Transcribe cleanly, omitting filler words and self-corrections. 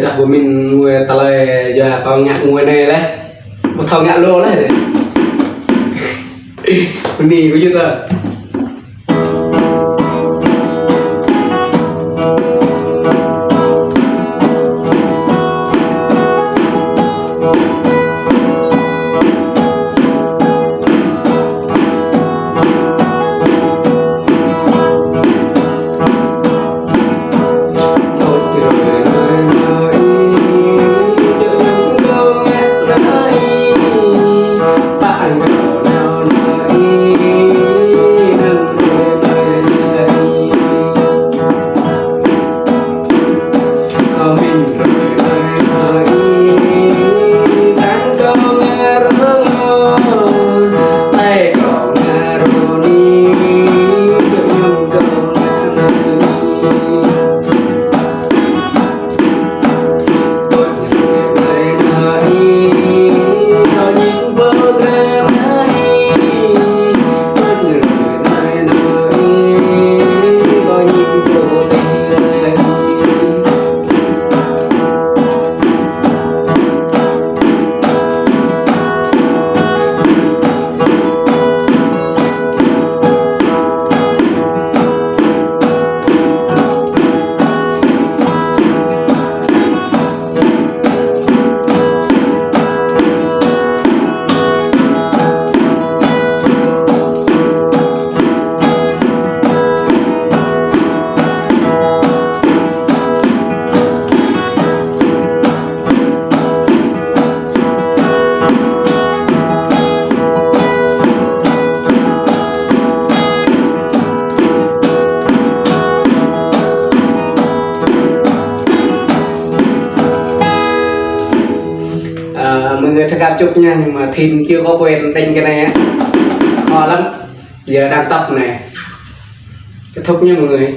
đặt của mình người ta lời giờ còn nhạc người này đấy một thằng nhạc lô đấy mình đi có chút rồi mọi người thật gặp chúc nha, nhưng mà Thìn chưa có quen đánh cái này á, khó lắm. Giờ đang tập này, kết thúc nha mọi người.